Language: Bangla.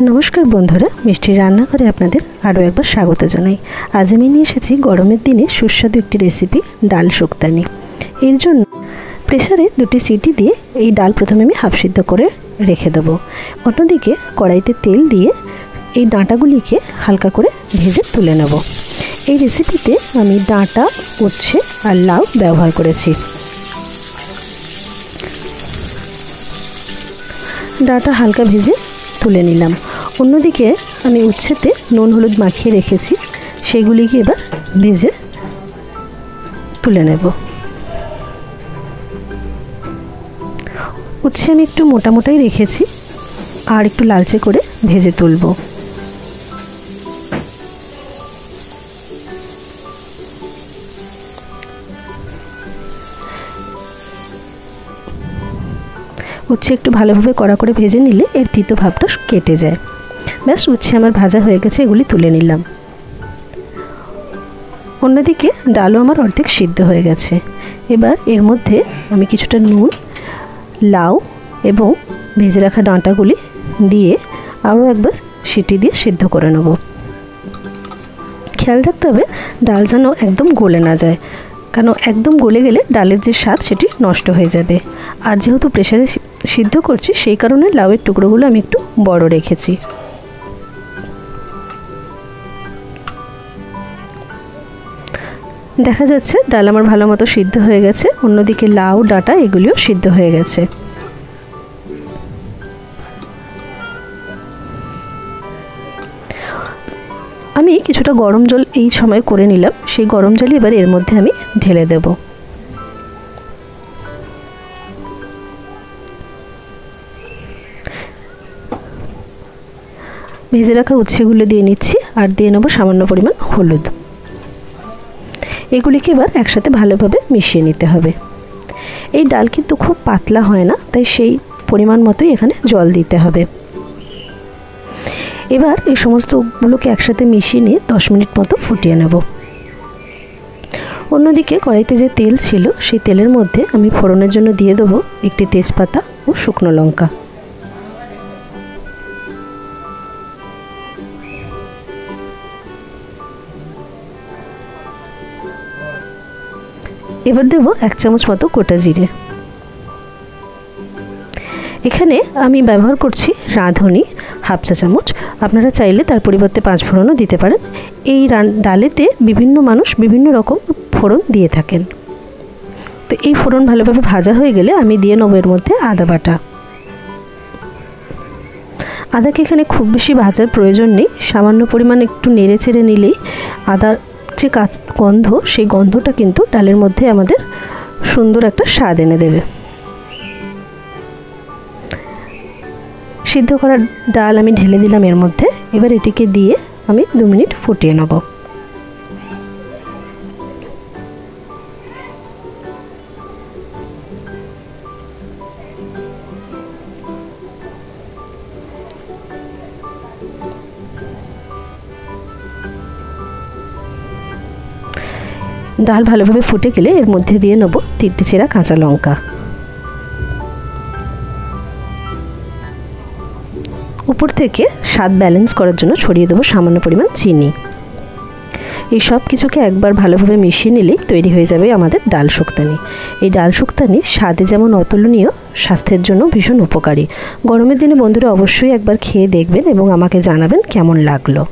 नमस्कार बंधुरा मिष्टि रान्नाघरे आपनादेर आरो एकबार स्वागत जानाई। आज आमि निये एसेछि गरमेर दिने सुस्वादु एकटी रेसिपि डाल शुक्तानी। एर जोन्नो प्रेसारे दुटी सीटी दिए एई डाल प्रथमे आमि हाफ सिद्ध करे रेखे देब। अन्यदिके कड़ाइते तेल दिए एई डाँटागुलिके हालका करे भेजे तुले नेब। एई रेसिपिते आमि डाँटा, उচ্ছে आर लाउ व्यवहार करेछि। डाँटा हालका भेजे तुले निलाम। अन्यदिके आमी उच्छेते नुन हलुद माखिए रेखेछि, सेइगुलिके एबार भेजे तुले नेब। उচ্ছে आमी एकटु मोटा मोटाई रेखेछि आर एकटु लालचे करे भेजे तुलबो। उচ্ছে एकटु भालोभाবে कड़ा करे भेजे निले एर तीतो भावटा केटे जाए। बस उচ্ছে आमार भाजा हये गेछे, एगुली तुले निलाम। अन्यदिके डालও आमार अर्धेक सिद्ध हये गेछे। एबार एर मধ্যে आमी किछुटा नुन, लाउ एबं भेजे राखा डाँटागुली दिए आरो एकबार सिटी दिए सिद्ध करे नेब। खेयाल राखते हबे डाल जेन एकदम गले ना जाए, कारण एकदम गले गेले डालेर जे स्वाद सेटी नष्ट हये जाबे। आर जेहेतु प्रेसारे सिद्ध करछि सेई कारणे लाउएर टुकरोगुलो आमि एकटु बड़ रेखेछि। देखा जाच्छे डाल आमार भालो मतो सिद्ध हये गेछे। अन्यदिके लाउ, डाँटा एगुलिও सिद्ध हये गेछे। आमी किछुटा गरम जल এই সময় করে নিলাম। সেই গরম জল এবার এর মধ্যে আমি ঢেলে দেব। ভেজে রাখা উচ্ছেগুলো দিয়ে নিচ্ছি আর দিয়ে নেব সামান্য পরিমাণ হলুদ। এগুলিকে এবার একসাথে ভালোভাবে মিশিয়ে নিতে হবে। এই ডাল কিন্তু খুব পাতলা হয় না, তাই সেই পরিমাণ মতোই এখানে জল দিতে হবে। এবার এই সমস্তগুলোকে একসাথে মিশিয়ে নিয়ে 10 মিনিট মতো ফুটিয়ে নেব। অন্যদিকে কড়াইতে যে তেল ছিল সেই তেলের মধ্যে আমি ফোড়নের জন্য দিয়ে দেব একটি তেজপাতা ও শুকনো লঙ্কা। এবার দেব 1 চামচ মতো গোটা জিরে। এখানে আমি ব্যবহার করছি রাঁধুনি হাফ চা চামচ। আপনারা চাইলে তার পরিবর্তে 5 ফোড়নও দিতে পারেন। এই ডালেতে বিভিন্ন মানুষ বিভিন্ন রকম ফোড়ন দিয়ে থাকেন। তো এই ফোড়ন ভালোভাবে ভাজা হয়ে গেলে আমি দিয়ে নেব এর মধ্যে আদা বাটা। আদাকে এখানে খুব বেশি ভাজার প্রয়োজন নেই, সামান্য পরিমাণ একটু নেড়ে চেড়ে নিলেই আদার যে গন্ধ সেই গন্ধটা কিন্তু ডালের মধ্যে আমাদের সুন্দর একটা স্বাদ এনে দেবে। সিদ্ধ করা ডাল আমি ঢেলে দিলাম এর মধ্যে। এবার এটিকে দিয়ে আমি 2 মিনিট ফুটিয়ে নেব। ডাল ভালোভাবে ফুটে গেলে এর মধ্যে দিয়ে নেব 3টে চেরা কাঁচা লঙ্কা। উপর থেকে স্বাদ ব্যালেন্স করার জন্য ছড়িয়ে দেবো সামান্য পরিমাণ চিনি। এই সব কিছুকে একবার ভালোভাবে মিশিয়ে নিলেই তৈরি হয়ে যাবে আমাদের ডাল শুক্তানি। এই ডাল শুক্তানি স্বাদে যেমন অতুলনীয়, স্বাস্থ্যের জন্য ভীষণ উপকারী। গরমের দিনে বন্ধুরা অবশ্যই একবার খেয়ে দেখবেন এবং আমাকে জানাবেন কেমন লাগলো।